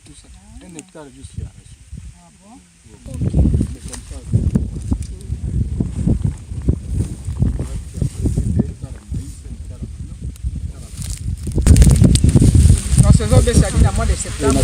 tout ça. 1 hectare juste fait arracher. Ah bon? Ok. C'est comme ça. Non, saison B, ça dit à mois de septembre.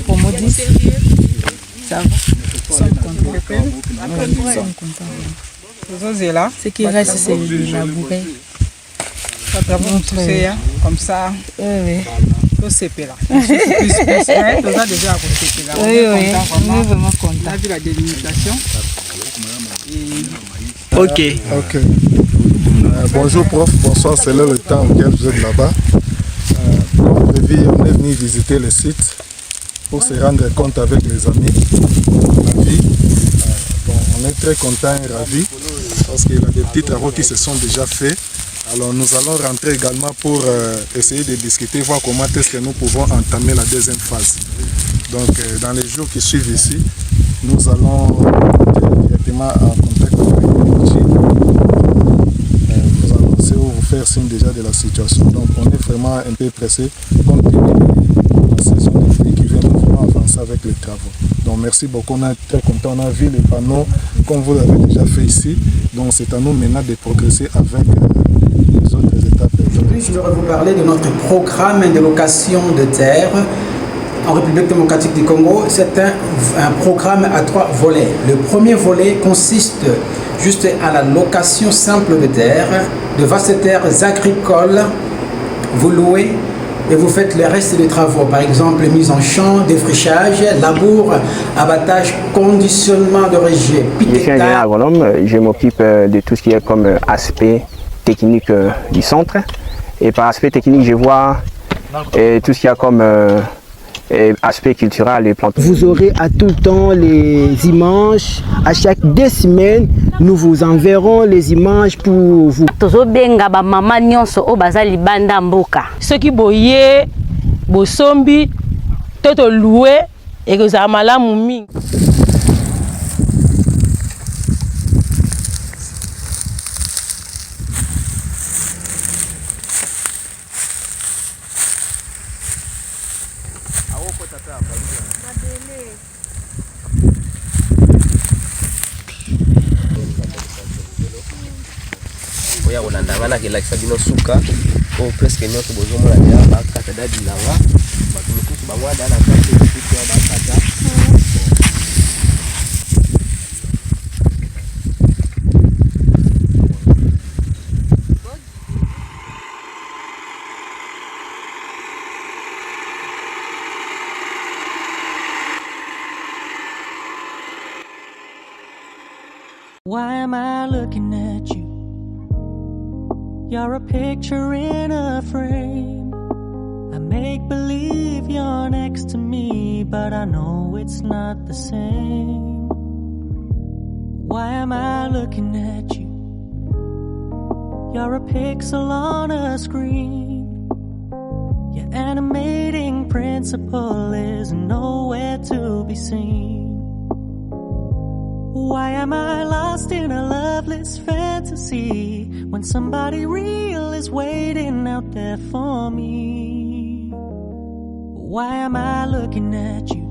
Pour moi, 10. Ça va. Ce qui reste, c'est labourer. Comme ça. Oui. Tout c'est là. Tout ça déjà à côté là. Oui, on est vraiment content. On a vu la délimitation. Ok. Bonjour prof, bonsoir, c'est là le temps auquel vous êtes là-bas. On est venu visiter le site pour se rendre compte avec les amis. On est très contents et ravis parce qu'il y a des petits travaux qui se sont déjà faits. Alors nous allons rentrer également pour essayer de discuter, voir comment est-ce que nous pouvons entamer la deuxième phase. Donc dans les jours qui suivent ici, nous allons directement en contact avec les nous allons essayer de vous faire signe déjà de la situation. Donc on est vraiment un peu pressé compte tenu de la saison de pluie qui vient, nous voulons avancer avec les travaux. Donc merci beaucoup, on est très content, on a vu les panneaux comme vous l'avez déjà fait ici. Donc c'est à nous maintenant de progresser avec les autres étapes. Aujourd'hui, je vais vous parler de notre programme de location de terre en République démocratique du Congo. C'est un programme à 3 volets. Le premier volet consiste juste à la location simple de terre, de vastes terres agricoles. Vous louez et vous faites le reste des travaux, par exemple mise en champ, défrichage, labour, abattage, conditionnement de rejet. Je suis ingénieur agronome, je m'occupe de tout ce qui est comme aspect technique du centre. Et par aspect technique, je vois tout ce qu'il y a comme aspect culturel et plantes. Vous aurez à tout le temps les images. À chaque 2 semaines, nous vous enverrons les images pour vous. Tozobenga ba mama nyonso o bazali banda mboka. Soki boye, bosombi, toto loué et que ça malamu mingi. oya kolandanga kelakisa bino suka o presque nyonso bozomona deya bakata da bilanga bato mosusu bango ada na kati mosusu ya bakata. Why am I looking at you? You're a picture in a frame. I make believe you're next to me, but I know it's not the same. Why am I looking at you? You're a pixel on a screen. Your animating principle is nowhere to be seen. Why am I lost in a loveless fantasy when somebody real is waiting out there for me? Why am I looking at you?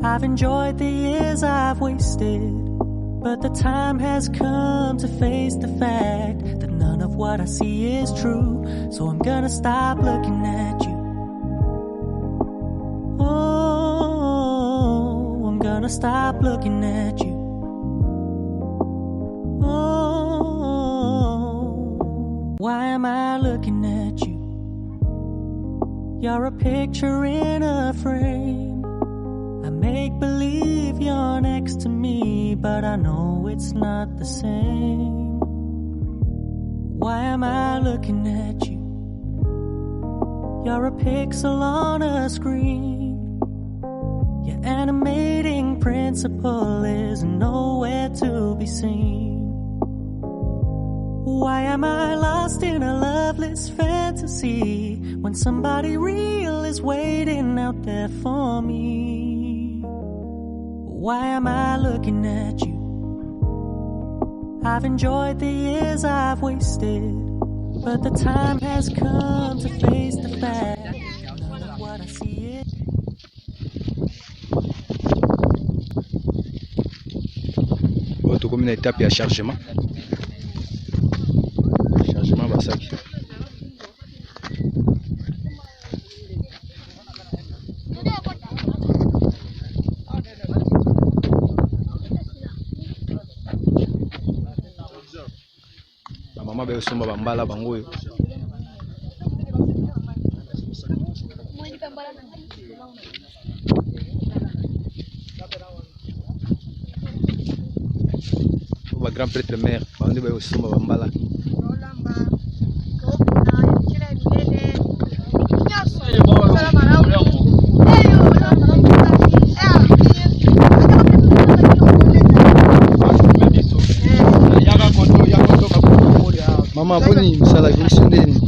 I've enjoyed the years I've wasted, but the time has come to face the fact that none of what I see is true. So I'm gonna stop looking at you. I'm gonna stop looking at you. Oh, why am I looking at you? You're a picture in a frame. I make believe you're next to me, but I know it's not the same. Why am I looking at you? You're a pixel on a screen. Your animating principle is nowhere to be seen. Why am I lost in a loveless fantasy when somebody real is waiting out there for me? Why am I looking at you? I've enjoyed the years I've wasted, but the time has come to face the fact. None of what I see is comme une étape à chargement. Chargement Basaki. Maman be somba bambala bango. Grand prêtre mère, on est au sommet Bambala. Maman, boni, msala jonction ndeni.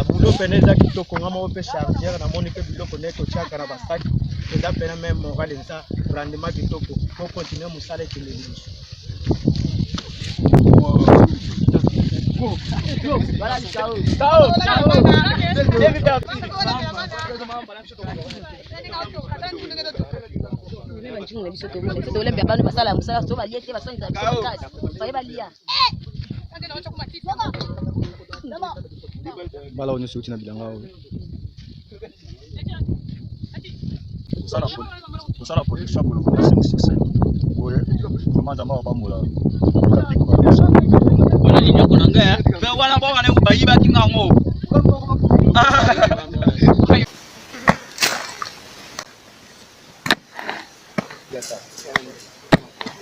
Boulot peneza kitoko ngama ope chargeur na moni pe biloko neto chaka na basaki eza pena même moral eza rendement kitoko pour continuer musala keleli. Voilà ciao. Ciao. Bala on sauti na bilanga wao. Sana production pour le 565. Oui, comment d'abord pas moula. Wala linyo kunanga pe wala bo wana kubayiba kingango.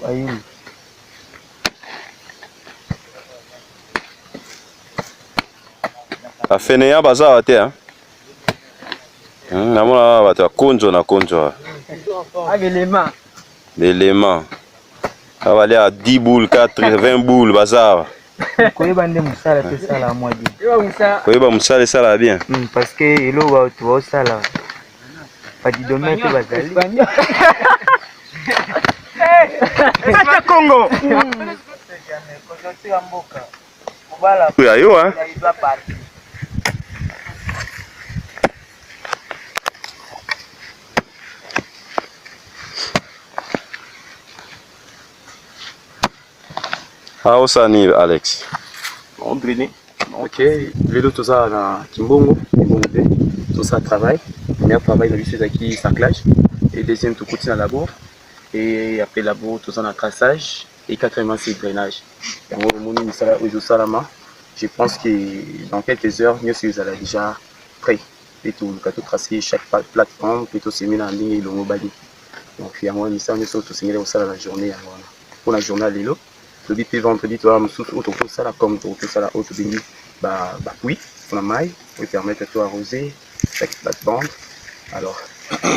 Aïe. Afeneya bazawa te hein. Namona bato konjo na konjo. L'élément. L'élément. Ça va aller à 10 boules, 80 boules bazar. Koyeba nde musala te sala moi bien. Koyeba musala sala bien. Parce que elo wa tu wa sala. Pas di domaine te bazali. Kaka Congo. Oui, ayo hein. How sani Alex? On drainé. Ok, vélo tout ça dans Kimbongo, tout ça travail. Premier travail, la c'est qui saclage. Et deuxième, tout continue à la bourre. Et après la bourre, tout ça dans traçage. Et quatrièmement, c'est drainage. Je pense que dans quelques heures, nous sommes déjà prêts. Et tout, nous avons tracé chaque plateforme, et tout s'est mis en ligne et le mobile. Donc, il y a un message, nous sommes tous la journée. Pour la journée à l'élo. Le puis vendredi, tu vas me soutenir ça là comme tout ça là autre béni oui on a maille pour permettre à toi arroser chaque plateforme. Alors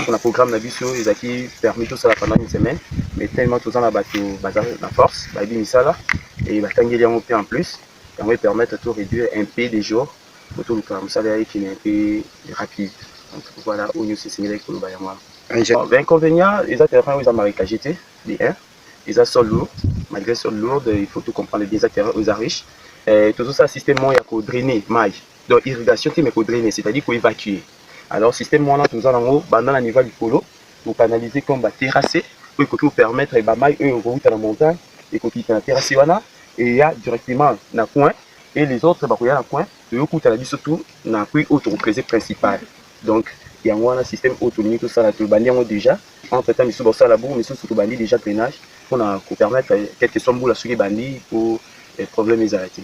on a programme la sur les acquis permis tout ça là pendant une semaine mais tellement tout ça là bateau la force bah bien ça là et va tanguer en en plus ça va permettre à toi réduire un peu des jours pour tout le temps ça là qui est un peu rapide. Donc voilà où nous c'est signé pour le bail moi. L'inconvénient les terrains ils ont marécagé les 1 ils ont sol lourd. Malgré sol lourde, il faut tout comprendre les terrains aux riches. Tout ça, système il y a qu'au drainer, maille. Donc irrigation, mais qu'au drainer, c'est-à-dire qu'au évacuer. Alors système là, tout ça en haut, dans la niveau du polo, vous canalisez comme terrasser, pour que vous permettre les mailles, eux, vous dans la montagne, et que vous terrasser et il y a directement dans le coin, et les autres, il y a dans le coin, et vous avez surtout dans le coin autorisé principal. Donc il y a un système autonomie, tout ça, tout le bandit déjà. Entre-temps, ils sont dans la bourre, mais surtout bandit déjà drainage. Pour permettre quelques sommes pour la suivre bandit pour les problèmes arrêtés.